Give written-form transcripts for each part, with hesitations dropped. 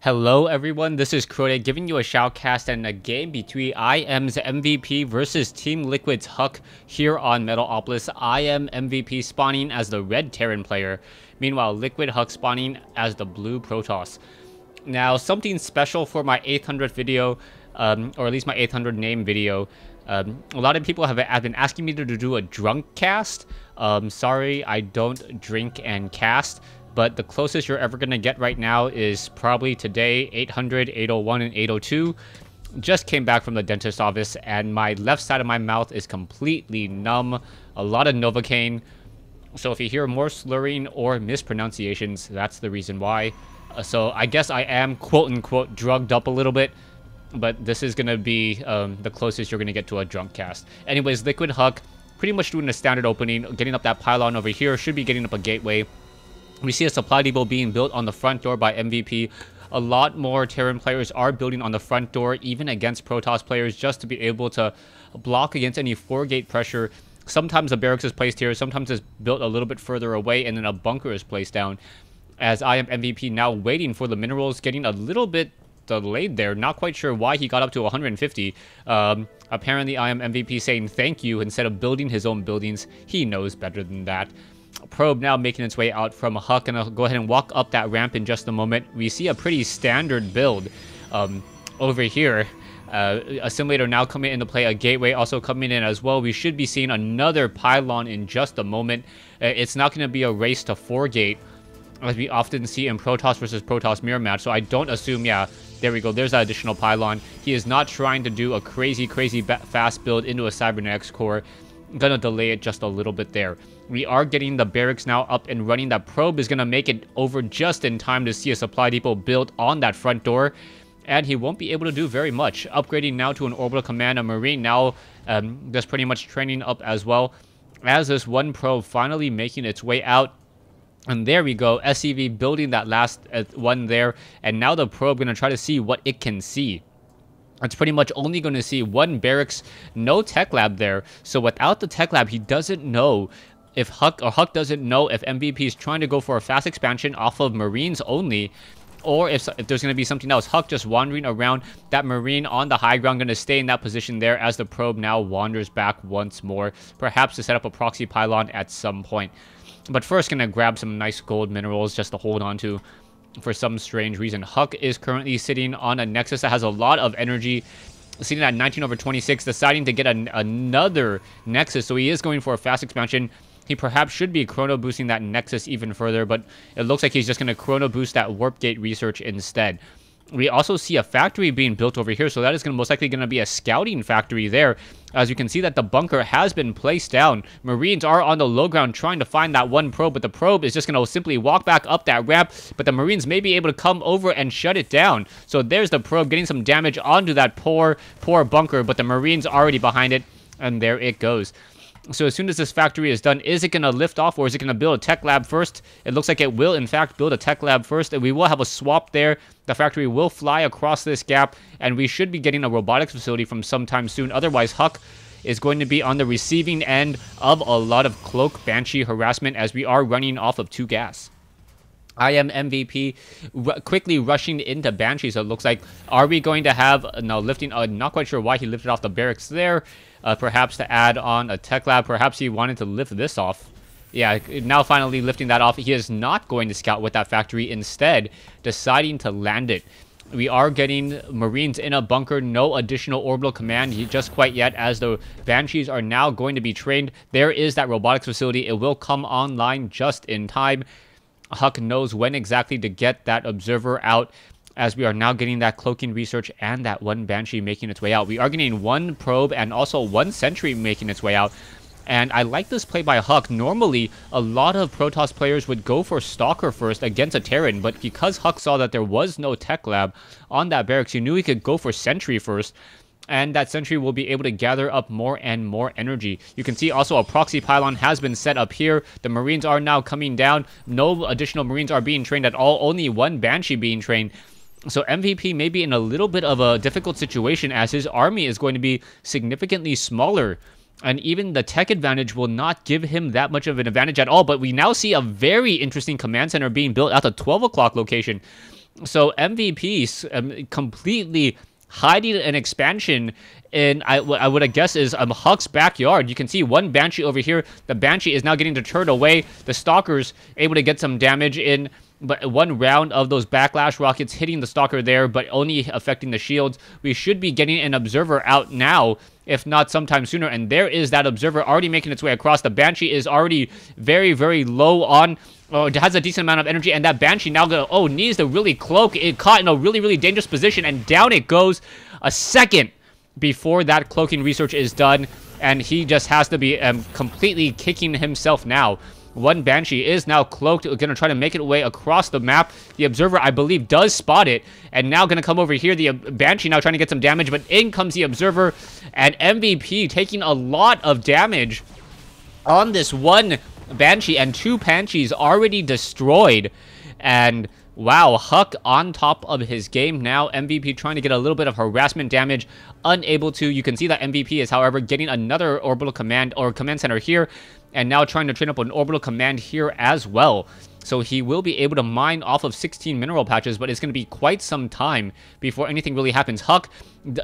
Hello everyone, this is Crode giving you a shoutcast and a game between IM's MVP versus Team Liquid's Huck here on Metalopolis. IM MVP spawning as the red Terran player, meanwhile Liquid Huck spawning as the blue Protoss. Now, something special for my 800th video, or at least my 800 name video. A lot of people have been asking me to do a drunk cast. Sorry, I don't drink and cast. But the closest you're ever going to get right now is probably today, 800, 801, and 802. Just came back from the dentist office, and my left side of my mouth is completely numb. A lot of Novocaine. So if you hear more slurring or mispronunciations, that's the reason why. So I guess I am quote-unquote drugged up a little bit. But this is going to be the closest you're going to get to a drunk cast. Anyways, Liquid Huck, pretty much doing a standard opening, getting up that pylon over here, should be getting up a gateway. We see a supply depot being built on the front door by MVP. A lot more Terran players are building on the front door, even against Protoss players, just to be able to block against any 4-gate pressure. Sometimes a barracks is placed here, sometimes it's built a little bit further away, and then a bunker is placed down. As I am MVP now waiting for the minerals, getting a little bit delayed there. Not quite sure why he got up to 150. Apparently I am MVP saying thank you instead of building his own buildings. He knows better than that. Probe now making its way out from Huck, and I'll go ahead and walk up that ramp in just a moment. We see a pretty standard build over here. Assimilator now coming into play, a gateway also coming in as well. We should be seeing another pylon in just a moment. It's not going to be a race to 4-gate, as we often see in Protoss versus Protoss mirror match, so I don't assume, yeah, there we go, there's that additional pylon. He is not trying to do a crazy fast build into a Cybernetics core. Gonna delay it just a little bit there. We are getting the barracks now up and running. That probe is gonna make it over just in time to see a supply depot built on that front door, and he won't be able to do very much. Upgrading now to an orbital command, a marine now just pretty much training up as well, as this one probe finally making its way out. And there we go, SCV building that last one there, and now the probe gonna try to see what it can see. It's pretty much only going to see one barracks, no tech lab there. So without the tech lab, he doesn't know if Huck doesn't know if MVP is trying to go for a fast expansion off of Marines only, or if there's going to be something else. Huck just wandering around, that Marine on the high ground going to stay in that position there as the probe now wanders back once more, perhaps to set up a proxy pylon at some point. But first, going to grab some nice gold minerals just to hold on to. For some strange reason, Huck is currently sitting on a Nexus that has a lot of energy, sitting at 19/26, deciding to get another Nexus, so he is going for a fast expansion. He perhaps should be chrono boosting that Nexus even further, but it looks like he's just going to chrono boost that warp gate research instead. We also see a factory being built over here, so that is most likely going to be a scouting factory there. As you can see that the bunker has been placed down. Marines are on the low ground trying to find that one probe, but the probe is just going to simply walk back up that ramp, but the Marines may be able to come over and shut it down. So there's the probe getting some damage onto that poor bunker, but the Marines already behind it, and there it goes. So as soon as this factory is done, is it going to lift off, or is it going to build a tech lab first? It looks like it will, in fact, build a tech lab first, and we will have a swap there. The factory will fly across this gap, and we should be getting a robotics facility from sometime soon. Otherwise, Huck is going to be on the receiving end of a lot of Cloak Banshee harassment, as we are running off of 2 gas. I am MVP quickly rushing into Banshee, so it looks like, are we going to have, no, lifting, not quite sure why he lifted off the barracks there, perhaps to add on a tech lab, perhaps he wanted to lift this off. Yeah, now finally lifting that off. He is not going to scout with that factory, instead deciding to land it. We are getting Marines in a bunker, no additional orbital command just quite yet, as the Banshees are now going to be trained. There is that robotics facility, it will come online just in time. Huck knows when exactly to get that observer out, as we are now getting that cloaking research and that one Banshee making its way out. We are getting one probe and also one sentry making its way out. And I like this play by Huck. Normally, a lot of Protoss players would go for Stalker first against a Terran, but because Huck saw that there was no tech lab on that barracks, he knew he could go for Sentry first, and that Sentry will be able to gather up more and more energy. You can see also a proxy pylon has been set up here. The Marines are now coming down. No additional Marines are being trained at all, only one Banshee being trained. So MVP may be in a little bit of a difficult situation, as his army is going to be significantly smaller. And even the tech advantage will not give him that much of an advantage at all. But we now see a very interesting command center being built at the 12 o'clock location. So MVP completely hiding an expansion in, I would guess, is Huck's backyard. You can see one Banshee over here. The Banshee is now getting deterred away. The Stalker's able to get some damage in, but one round of those backlash rockets hitting the Stalker there, but only affecting the shields. We should be getting an Observer out now, if not sometime sooner. And there is that Observer already making its way across. The Banshee is already very, very low on... Oh, it has a decent amount of energy, and that Banshee now needs to really cloak. It caught in a really, really dangerous position, and down it goes a second before that cloaking research is done, and he just has to be completely kicking himself now. One Banshee is now cloaked, going to try to make its way across the map. The Observer, I believe, does spot it, and now going to come over here. The Banshee now trying to get some damage, but in comes the Observer, and MVP taking a lot of damage on this one Banshee, and two Banshees already destroyed. And wow, Huck on top of his game now. MVP trying to get a little bit of harassment damage, unable to. You can see that MVP is, however, getting another orbital command or command center here, and now trying to train up an orbital command here as well. So he will be able to mine off of 16 mineral patches, but it's going to be quite some time before anything really happens. Huck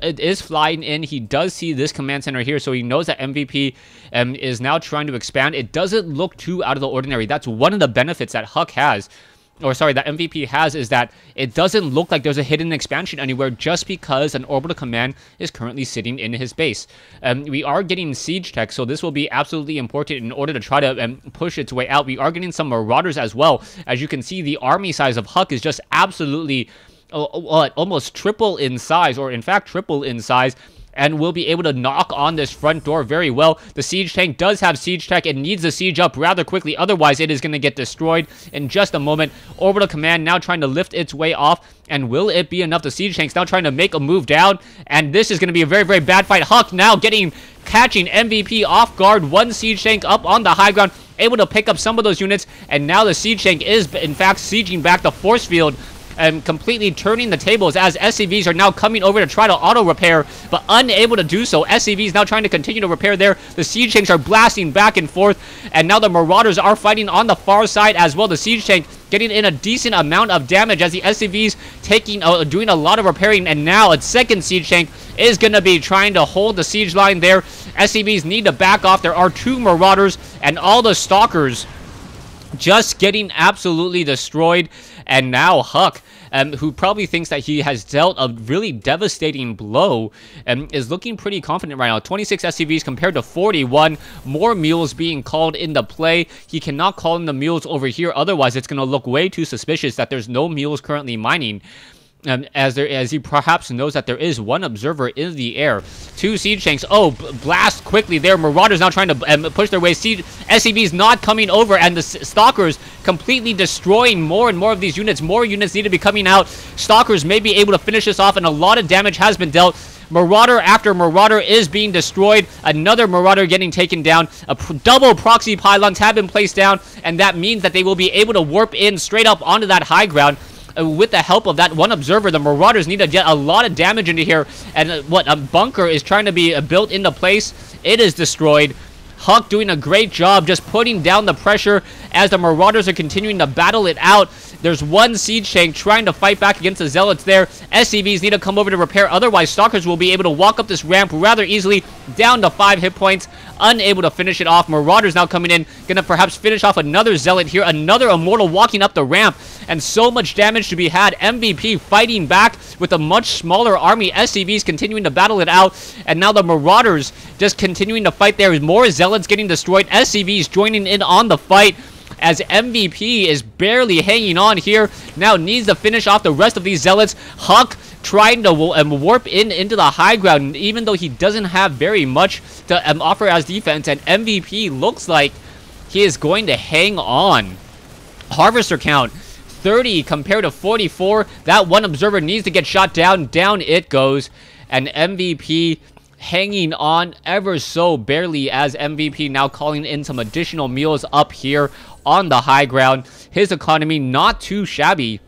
is flying in. He does see this command center here, so he knows that MVP is now trying to expand. It doesn't look too out of the ordinary. That's one of the benefits that Huck has. Or sorry, that MVP has, is that it doesn't look like there's a hidden expansion anywhere just because an orbital command is currently sitting in his base. We are getting siege tech, so this will be absolutely important in order to try to push its way out. We are getting some marauders as well. As you can see, the army size of Huck is just absolutely almost triple in size, or in fact triple in size, and will be able to knock on this front door very well. The siege tank does have siege tech. It needs the siege up rather quickly, otherwise it is going to get destroyed in just a moment. Orbital command now trying to lift its way off, and will it be enough? The siege tank's now trying to make a move down, and this is going to be a very, very bad fight. Huck now catching MVP off guard. One siege tank up on the high ground, able to pick up some of those units, and now the siege tank is in fact sieging back the force field and completely turning the tables as SCVs are now coming over to try to auto-repair, but unable to do so. SCVs now trying to continue to repair there. The siege tanks are blasting back and forth, and now the marauders are fighting on the far side as well. The siege tank getting in a decent amount of damage as the SCVs doing a lot of repairing, and now a second siege tank is going to be trying to hold the siege line there. SCVs need to back off. There are two marauders, and all the stalkers just getting absolutely destroyed. And now Huck, who probably thinks that he has dealt a really devastating blow, is looking pretty confident right now. 26 SCVs compared to 41. More mules being called into play. He cannot call in the mules over here, otherwise it's going to look way too suspicious that there's no mules currently mining. As he perhaps knows that there is one observer in the air. Two siege tanks. Oh, blast quickly there. Marauders now trying to push their way. SCVs not coming over, and the Stalkers completely destroying more and more of these units. More units need to be coming out. Stalkers may be able to finish this off, and a lot of damage has been dealt. Marauder after Marauder is being destroyed. Another Marauder getting taken down. Double proxy pylons have been placed down, and that means that they will be able to warp in straight up onto that high ground. With the help of that one observer, the Marauders need to get a lot of damage into here. And a bunker is trying to be built into place. It is destroyed. Huck doing a great job just putting down the pressure as the Marauders are continuing to battle it out. There's one siege tank trying to fight back against the Zealots there. SCVs need to come over to repair, otherwise Stalkers will be able to walk up this ramp rather easily, down to 5 hit points, unable to finish it off. Marauders now coming in, gonna perhaps finish off another Zealot here, another Immortal walking up the ramp, and so much damage to be had. MVP fighting back with a much smaller army. SCVs continuing to battle it out, and now the Marauders just continuing to fight there. More Zealots getting destroyed. SCVs joining in on the fight, as MVP is barely hanging on here. Now needs to finish off the rest of these Zealots. Huck trying to warp into the high ground, even though he doesn't have very much to offer as defense, and MVP looks like he is going to hang on. Harvester count 30 compared to 44. That one observer needs to get shot down. Down it goes, and MVP hanging on ever so barely, as MVP now calling in some additional meals up here on the high ground. His economy not too shabby.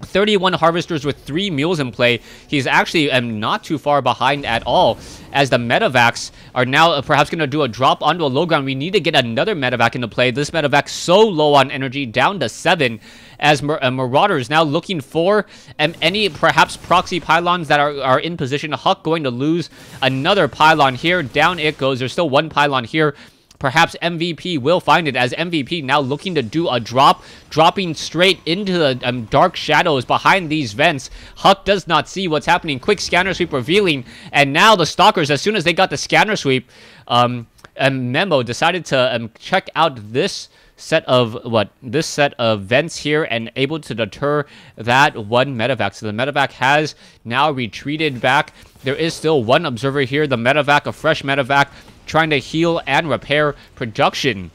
31 harvesters with 3 mules in play. He's actually not too far behind at all, as the medevacs are now perhaps going to do a drop onto a low ground. We need to get another medevac into play. This medevac so low on energy, down to 7, as Marauders now looking for any perhaps proxy pylons that are in position. Huck going to lose another pylon here. Down it goes. There's still 1 pylon here. Perhaps MVP will find it, as MVP now looking to do a drop, dropping straight into the dark shadows behind these vents. Huck does not see what's happening. Quick scanner sweep revealing, and now the Stalkers, as soon as they got the scanner sweep, Memo decided to check out this set of vents here and able to deter that 1 medevac. So the medevac has now retreated back. There is still 1 observer here. The medevac, a fresh medevac, trying to heal and repair production.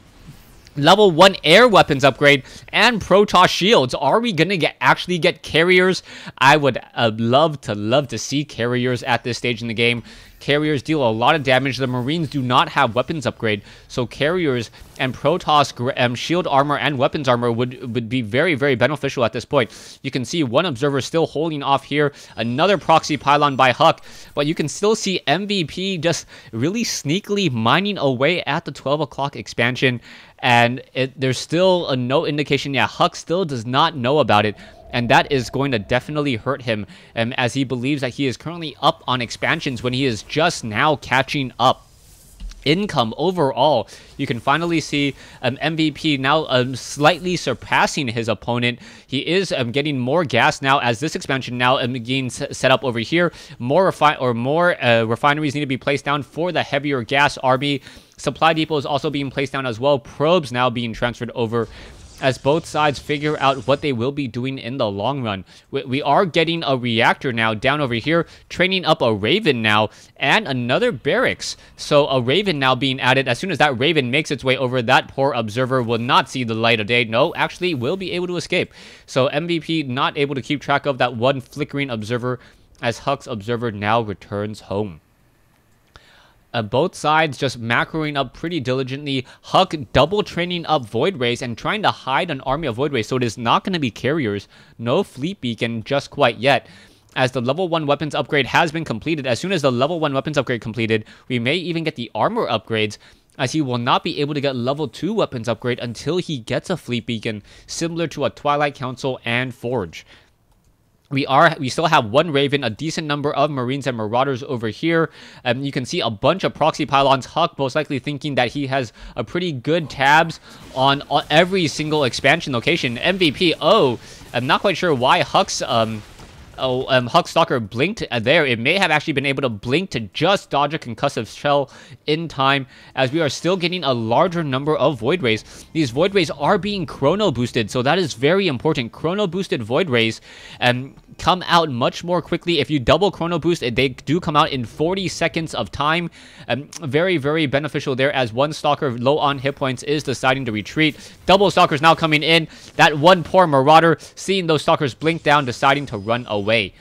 Level 1 air weapons upgrade and Protoss shields. Are we gonna actually get carriers? I would love to see carriers at this stage in the game. Carriers deal a lot of damage. The Marines do not have weapons upgrade, so carriers and Protoss shield armor and weapons armor would be very, very beneficial at this point. You can see 1 observer still holding off here. Another proxy pylon by Huck, but you can still see MVP just really sneakily mining away at the 12 o'clock expansion, and there's still no indication. Yeah, Huck still does not know about it. And that is going to definitely hurt him, as he believes that he is currently up on expansions when he is just now catching up. Income overall, you can finally see MVP now slightly surpassing his opponent. He is getting more gas now, as this expansion now being set up over here. More refineries need to be placed down for the heavier gas army. Supply depot is also being placed down as well. Probes now being transferred over, as both sides figure out what they will be doing in the long run. We are getting a reactor now down over here, training up a Raven now, and another barracks. So a Raven now being added. As soon as that Raven makes its way over, that poor observer will not see the light of day. No, actually will be able to escape. So MVP not able to keep track of that 1 flickering observer, as Huck's observer now returns home. Both sides just macroing up pretty diligently. Huck double training up Void Rays and trying to hide an army of Void Rays, so it is not going to be carriers. No fleet beacon just quite yet, as the level 1 weapons upgrade has been completed. As soon as the level 1 weapons upgrade completed, we may even get the armor upgrades, as he will not be able to get level 2 weapons upgrade until he gets a fleet beacon, similar to a Twilight Council and Forge. We still have 1 Raven, a decent number of Marines and Marauders over here. You can see a bunch of proxy pylons. Huck most likely thinking that he has a pretty good tabs on every single expansion location. MVP, I'm not quite sure why Huck's Huck Stalker blinked there. It may have actually been able to blink to just dodge a concussive shell in time, as we are still getting a larger number of Void Rays. These Void Rays are being chrono boosted, so that is very important. Chrono boosted Void Rays come out much more quickly. If you double chrono boost, they do come out in 40 seconds of time. Very, very beneficial there, as 1 Stalker low on hit points is deciding to retreat. Double Stalkers now coming in. That 1 poor Marauder, seeing those Stalkers blink down, deciding to run away.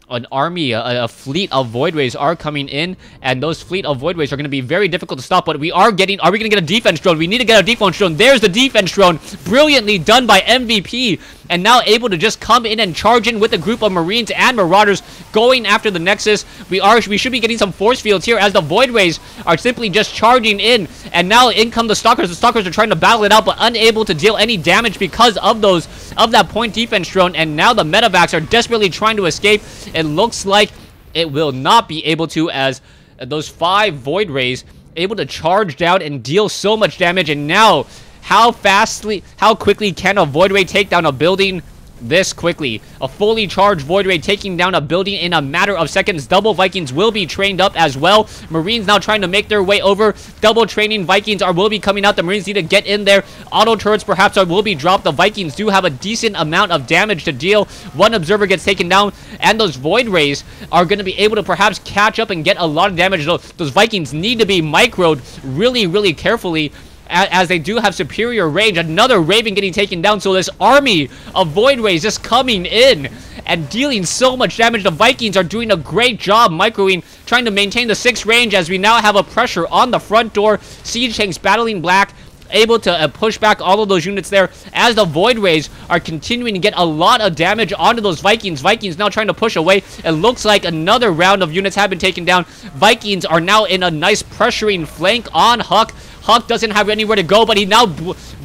An army, a fleet of Void Rays are coming in, and those fleet of Void Rays are going to be very difficult to stop, but are we going to get a defense drone? We need to get a defense drone. There's the defense drone, brilliantly done by MVP, and now able to just come in and charge in with a group of Marines and Marauders going after the Nexus. We should be getting some force fields here, as the Void Rays are simply just charging in, and now in come the Stalkers. The Stalkers are trying to battle it out, but unable to deal any damage because of that point defense drone, and now the medevacs are desperately trying to escape. It looks like it will not be able to, as those 5 Void Rays able to charge down and deal so much damage. And now, how quickly can a Void Ray take down a building? This quickly. A fully charged Void Ray taking down a building in a matter of seconds. Double Vikings will be trained up as well. Marines now trying to make their way over. Double training Vikings will be coming out. The Marines need to get in there. Auto turrets perhaps will be dropped. The Vikings do have a decent amount of damage to deal. 1 observer gets taken down, and those Void Rays are going to be able to perhaps catch up and get a lot of damage. Those Vikings need to be microed really, really carefully, as they do have superior range. Another Raven getting taken down, so this army of Void Rays just coming in and dealing so much damage. The Vikings are doing a great job microing, trying to maintain the 6 range, as we now have a pressure on the front door. Siege tanks battling black. able to push back all of those units there as the Void Rays are continuing to get a lot of damage onto those Vikings. Vikings now trying to push away. It looks like another round of units have been taken down. Vikings are now in a nice pressuring flank on Huck. Huck doesn't have anywhere to go, but he now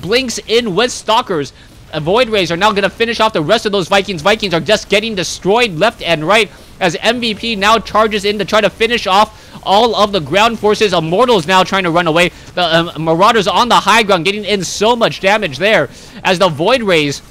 blinks in with Stalkers. Void Rays are now going to finish off the rest of those Vikings. Vikings are just getting destroyed left and right as MVP now charges in to try to finish off all of the ground forces. Immortals now trying to run away. The Marauders on the high ground getting in so much damage there as the Void Rays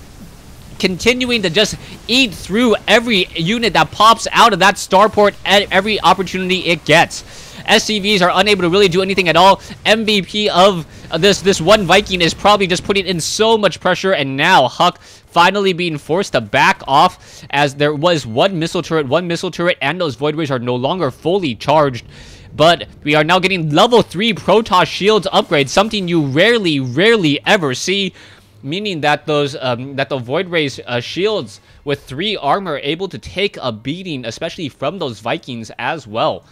continuing to just eat through every unit that pops out of that starport at every opportunity it gets. SCVs are unable to really do anything at all. MVP of this one Viking is probably just putting in so much pressure, and now Huck finally being forced to back off as there was one missile turret, and those Void Rays are no longer fully charged. But we are now getting level 3 Protoss shields upgrades, something you rarely ever see, meaning that those that the Void Rays shields with 3 armor are able to take a beating, especially from those Vikings as well.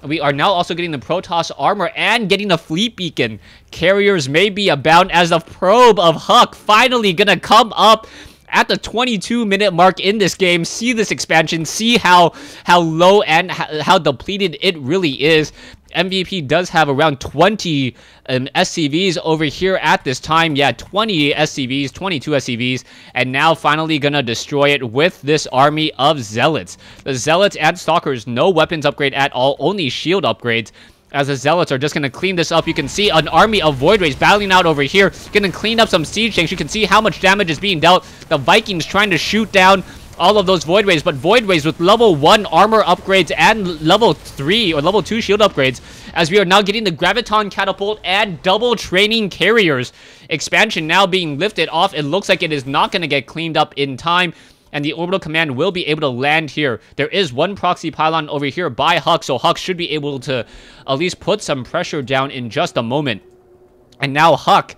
We are now also getting the Protoss armor and getting a fleet beacon. Carriers may be abound as the probe of Huck finally gonna come up at the 22-minute mark in this game. See this expansion, see how low and how depleted it really is. MVP does have around 20 SCVs over here at this time. Yeah, 20 SCVs, 22 SCVs, and now finally gonna destroy it with this army of Zealots. The Zealots and Stalkers, no weapons upgrade at all, only shield upgrades. As the Zealots are just going to clean this up. You can see an army of Void Rays battling out over here. Going to clean up some siege tanks. You can see how much damage is being dealt. The Vikings trying to shoot down all of those Void Rays, but Void Rays with level 1 armor upgrades and level 3 or level 2 shield upgrades, as we are now getting the Graviton Catapult and double training carriers. Expansion now being lifted off. It looks like it is not going to get cleaned up in time, and the orbital command will be able to land here. There is one proxy pylon over here by Huck, so Huck should be able to at least put some pressure down in just a moment. And now Huck,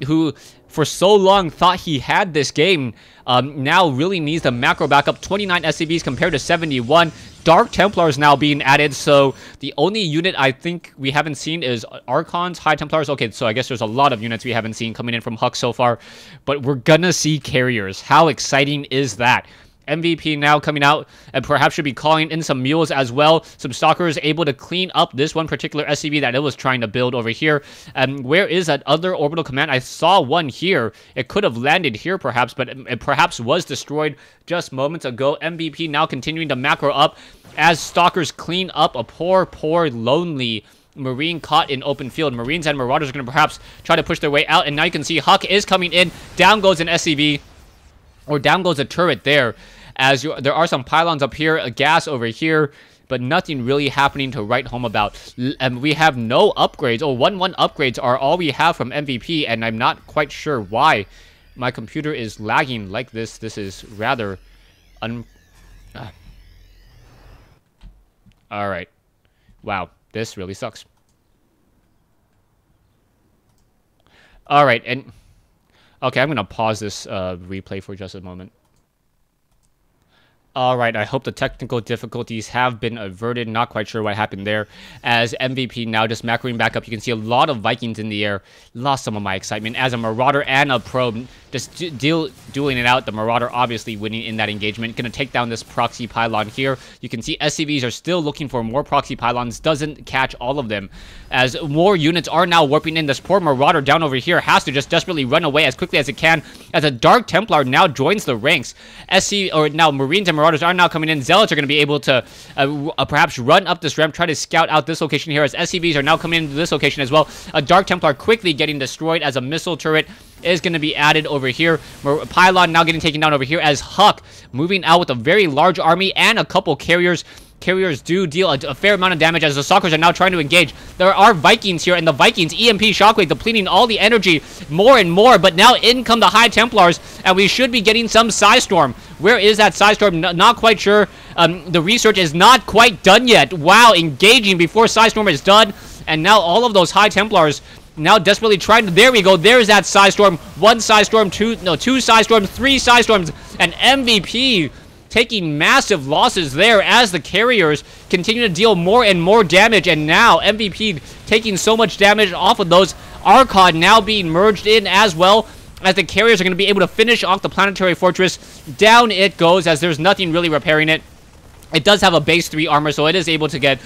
who for so long thought he had this game, now really needs the macro backup. 29 SCVs compared to 71. Dark Templars now being added, so the only unit I think we haven't seen is Archons, High Templars. Okay, so I guess there's a lot of units we haven't seen coming in from Huck so far, but we're gonna see carriers. How exciting is that? MVP now coming out and perhaps should be calling in some mules as well. Some Stalkers able to clean up this one particular SCV that it was trying to build over here. Where is that other orbital command? I saw one here. It could have landed here perhaps, but it perhaps was destroyed just moments ago. MVP now continuing to macro up as Stalkers clean up a poor, lonely Marine caught in open field. Marines and Marauders are going to perhaps try to push their way out, and now you can see Huck is coming in. Down goes an SCV, or down goes a turret there. As there are some pylons up here, a gas over here, but nothing really happening to write home about. And we have no upgrades, or 1-1 upgrades are all we have from MVP, and I'm not quite sure why my computer is lagging like this. This is rather Alright. Wow, this really sucks. Alright, and okay, I'm gonna pause this replay for just a moment. Alright, I hope the technical difficulties have been averted. Not quite sure what happened there. As MVP now just macroing back up, you can see a lot of Vikings in the air. Lost some of my excitement. As a Marauder and a Probe just dueling it out. The Marauder obviously winning in that engagement. Gonna take down this proxy pylon here. You can see SCVs are still looking for more proxy pylons. Doesn't catch all of them. As more units are now warping in. This poor Marauder down over here has to just desperately run away as quickly as it can. As a Dark Templar now joins the ranks. Now Marines and Marauders are now coming in. Zealots are going to be able to perhaps run up this ramp, try to scout out this location here, as SCVs are now coming into this location as well. A Dark Templar quickly getting destroyed as a missile turret is going to be added over here. Pylon now getting taken down over here as Huck moving out with a very large army and a couple carriers. Carriers do deal a fair amount of damage as the Stalkers are now trying to engage. There are Vikings here, and the Vikings EMP Shockwave depleting all the energy more and more, but now in come the High Templars, and we should be getting some Psystorm. Where is that Psystorm? Not quite sure. The research is not quite done yet. Wow, engaging before Psystorm is done, and now all of those High Templars now desperately trying to... There we go. There's that Psystorm. One Psystorm, two Psystorms, 3 Psystorms, and MVP taking massive losses there as the carriers continue to deal more and more damage, and now MVP taking so much damage off of those Archon now being merged in as well, as the carriers are going to be able to finish off the planetary fortress. Down it goes, as there's nothing really repairing it. It does have a base 3 armor, so it is able to get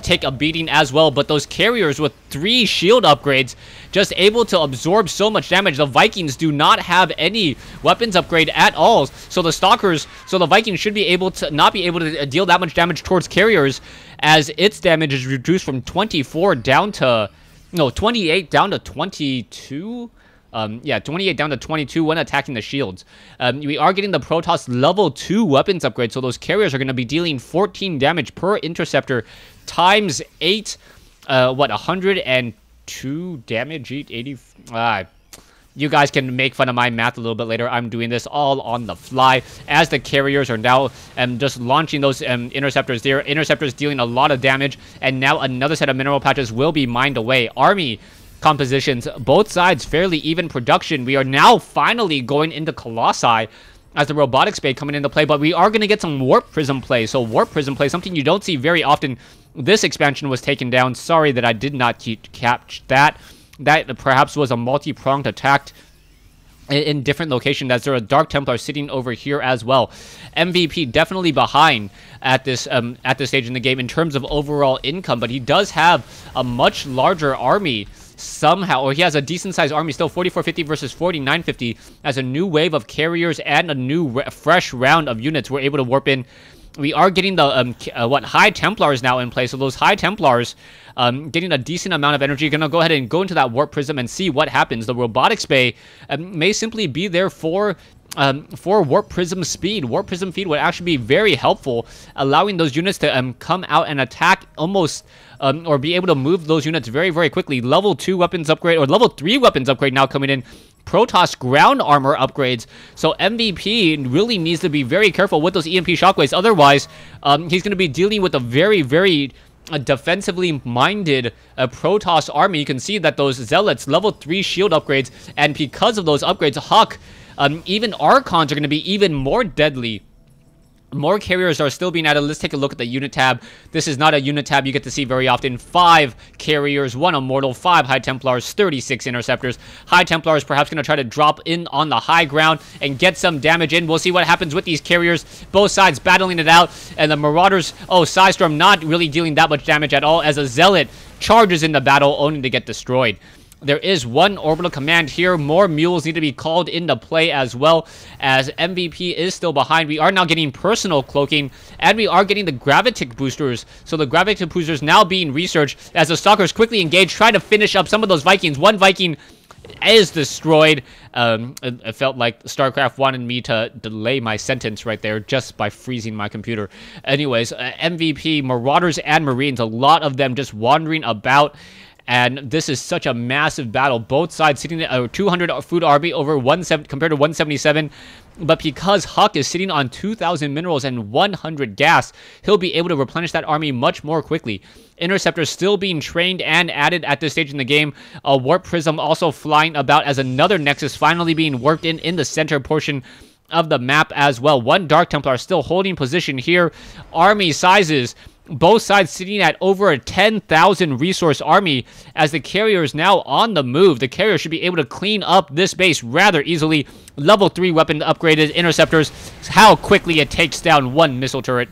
take a beating as well. But those carriers with 3 shield upgrades, just able to absorb so much damage. The Vikings do not have any weapons upgrade at all. So the Vikings should be able to not be able to deal that much damage towards carriers, as its damage is reduced from 24 down to 28 down to 22. Yeah, 28 down to 22 when attacking the shields. We are getting the Protoss level 2 weapons upgrade, so those carriers are going to be dealing 14 damage per interceptor times 8. 102 damage, 80. You guys can make fun of my math a little bit later. I'm doing this all on the fly, as the carriers are now just launching those interceptors there. Interceptors dealing a lot of damage, and now another set of mineral patches will be mined away. Army compositions, both sides fairly even production. We are now finally going into Colossi as the robotics bay coming into play, but we are going to get some warp prism play. So warp prism play, something you don't see very often. This expansion was taken down. Sorry that I did not catch that. That perhaps was a multi-pronged attack in different locations, as there are Dark Templar sitting over here as well. MVP definitely behind at this stage in the game in terms of overall income, but he does have a much larger army somehow, or he has a decent sized army still. 4450 versus 4950, as a new wave of carriers and a new fresh round of units we're able to warp in. We are getting the High Templars now in place, so those High Templars getting a decent amount of energy. Gonna go ahead and go into that warp prism and see what happens. The robotics bay may simply be there for warp prism speed. Warp prism speed would actually be very helpful, allowing those units to come out and attack almost or be able to move those units very, very quickly. Level 2 weapons upgrade, or level 3 weapons upgrade now coming in. Protoss ground armor upgrades. So MVP really needs to be very careful with those EMP shockwaves. Otherwise, he's going to be dealing with a very, very defensively minded Protoss army. You can see that those Zealots, level 3 shield upgrades, and because of those upgrades, Huck, even Archons are going to be even more deadly. More carriers are still being added. Let's take a look at the unit tab. This is not a unit tab you get to see very often. 5 carriers, 1 Immortal, 5 High Templars, 36 Interceptors. High Templars perhaps going to try to drop in on the high ground and get some damage in. We'll see what happens with these carriers. Both sides battling it out. And the Marauders, Psystorm not really dealing that much damage at all, as a Zealot charges in the battle only to get destroyed. There is 1 orbital command here. More mules need to be called into play as well, as MVP is still behind. We are now getting personal cloaking, and we are getting the gravitic boosters. So the gravitic boosters now being researched as the stalkers quickly engage, try to finish up some of those Vikings. 1 Viking is destroyed. It felt like StarCraft wanted me to delay my sentence right there just by freezing my computer. Anyways, MVP, Marauders, and Marines, a lot of them just wandering about. And this is such a massive battle. Both sides sitting at a 200 food army over 170 compared to 177. But because Huck is sitting on 2,000 minerals and 100 gas, he'll be able to replenish that army much more quickly. Interceptors still being trained and added at this stage in the game. A Warp Prism also flying about, as another Nexus finally being worked in the center portion of the map as well. 1 Dark Templar still holding position here. Army sizes, both sides sitting at over a 10,000 resource army, as the carrier is now on the move. The carrier should be able to clean up this base rather easily. Level 3 weapon upgraded interceptors. How quickly it takes down 1 missile turret,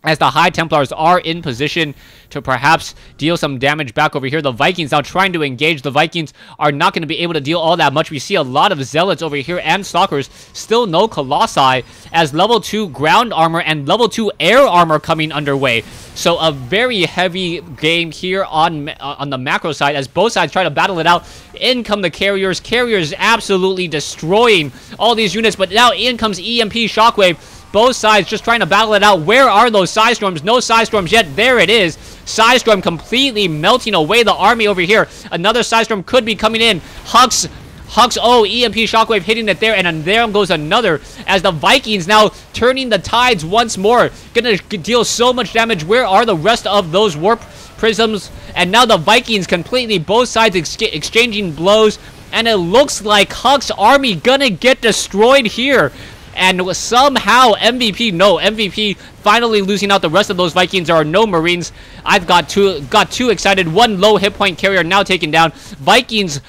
as the High Templars are in position to perhaps deal some damage back over here. The Vikings now trying to engage. The Vikings are not going to be able to deal all that much. We see a lot of Zealots over here and Stalkers. Still no Colossi, as level 2 ground armor and level 2 air armor coming underway. So a very heavy game here on the macro side, as both sides try to battle it out. In come the carriers. Carriers absolutely destroying all these units, but now in comes EMP Shockwave. Both sides just trying to battle it out. Where are those Psystorms? No Psystorms yet. There it is. Psystorm completely melting away the army over here. Another Psystorm could be coming in. Huck's EMP Shockwave hitting it there, and then there goes another, as the Vikings now turning the tides once more. Gonna deal so much damage. Where are the rest of those Warp Prisms? And now the Vikings completely, both sides exchanging blows, and it looks like Huck's army gonna get destroyed here. And somehow MVP finally losing out the rest of those Vikings. There are no Marines. I've got too excited. One low hit point carrier now taken down. Vikings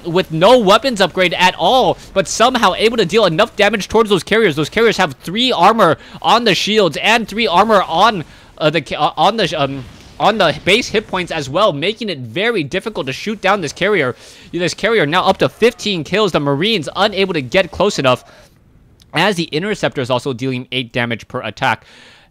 with no weapons upgrade at all, but somehow able to deal enough damage towards those carriers. Those carriers have 3 armor on the shields and 3 armor on the base hit points as well, making it very difficult to shoot down this carrier. This carrier now up to 15 kills. The Marines unable to get close enough, as the Interceptor is also dealing 8 damage per attack.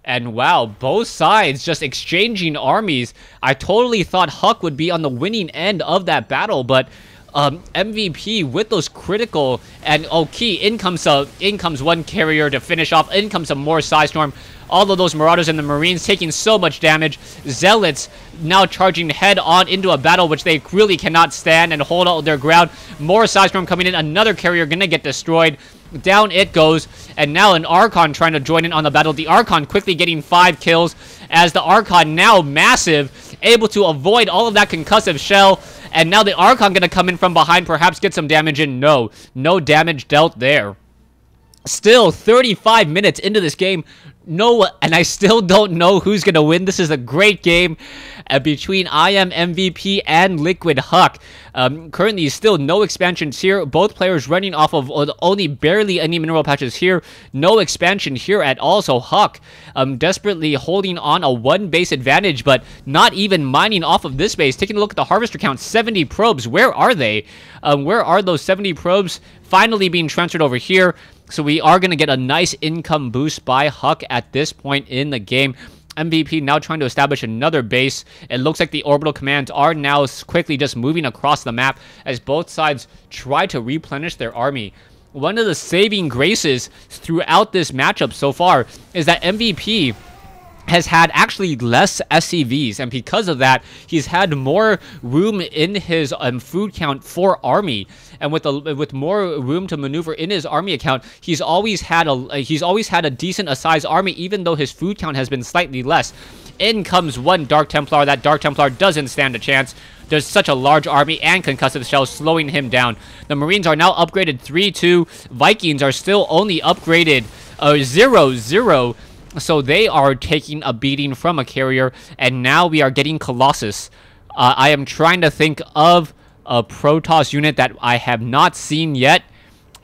And wow, both sides just exchanging armies. I totally thought Huck would be on the winning end of that battle, but MVP with those critical, and in comes one carrier to finish off. In comes some more Psystorm. All of those Marauders and the Marines taking so much damage. Zealots now charging head on into a battle which they really cannot stand and hold out their ground. More Psystorm coming in. Another carrier gonna get destroyed. Down it goes, and now an Archon trying to join in on the battle. The Archon quickly getting 5 kills, as the Archon now massive, able to avoid all of that concussive shell, and now the Archon gonna come in from behind, perhaps get some damage in. No damage dealt there. Still 35 minutes into this game, and I still don't know who's gonna win. This is a great game between MVP and Liquid Huck. Currently still no expansions here. Both players running off of only barely any mineral patches here. No expansion here at all. So Huck desperately holding on a 1 base advantage, but not even mining off of this base. Taking a look at the harvester count, 70 probes. Where are they? Where are those 70 probes? Finally being transferred over here. So we are going to get a nice income boost by Huck at this point in the game. MVP now trying to establish another base. It looks like the orbital commands are now quickly just moving across the map as both sides try to replenish their army. One of the saving graces throughout this matchup so far is that MVP has had actually less SCVs, and because of that, he's had more room in his food count for army, and with more room to maneuver in his army account, he's always had a decent sized army, even though his food count has been slightly less. In comes one Dark Templar. That Dark Templar doesn't stand a chance. There's such a large army and concussive shells slowing him down. The Marines are now upgraded 3-2. Vikings are still only upgraded 0-0. So they are taking a beating from a carrier, and now we are getting Colossus. I am trying to think of a Protoss unit that I have not seen yet,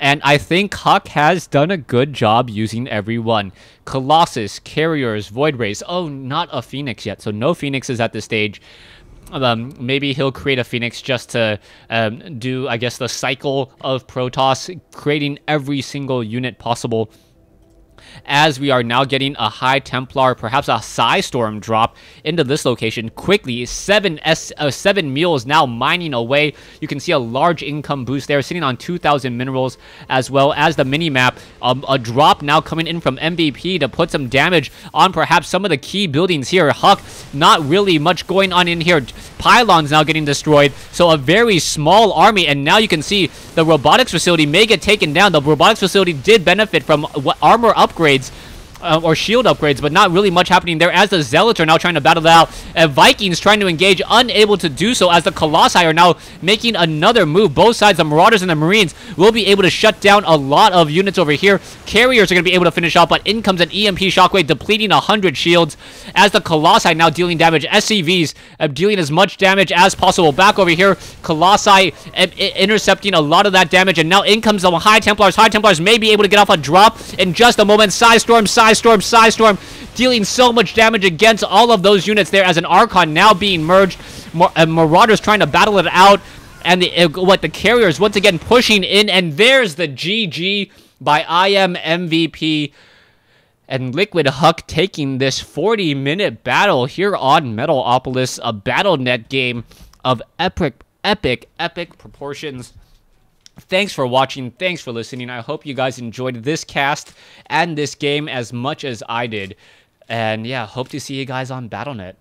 and I think Huck has done a good job using everyone. Colossus, carriers, Void Rays. Oh, not a Phoenix yet, so no Phoenixes at this stage. Maybe he'll create a Phoenix just to do, I guess, the cycle of Protoss, creating every single unit possible. As we are now getting a High Templar, perhaps a Psystorm drop into this location quickly. 7 mules now mining away. You can see a large income boost there, sitting on 2,000 minerals, as well as the mini-map. A drop now coming in from MVP to put some damage on perhaps some of the key buildings here. Huck, not really much going on in here. Pylons now getting destroyed, so a very small army, and now you can see the robotics facility may get taken down. The robotics facility did benefit from armor upgrades or shield upgrades, but not really much happening there as the Zealots are now trying to battle that out. Vikings trying to engage, unable to do so as the Colossi are now making another move. Both sides, the Marauders and the Marines, will be able to shut down a lot of units over here. Carriers are going to be able to finish off, but in comes an EMP shockwave, depleting 100 shields as the Colossi now dealing damage. SCVs dealing as much damage as possible. Back over here, Colossi intercepting a lot of that damage, and now in comes the High Templars. High Templars may be able to get off a drop in just a moment. Psystorm, dealing so much damage against all of those units there as an Archon now being merged. Marauders trying to battle it out, and the carriers once again pushing in, and there's the GG by MVP. And Liquid Huck taking this 40-minute battle here on Metalopolis, a BattleNet game of epic proportions. Thanks for watching. Thanks for listening. I hope you guys enjoyed this cast and this game as much as I did. And yeah, hope to see you guys on BattleNet.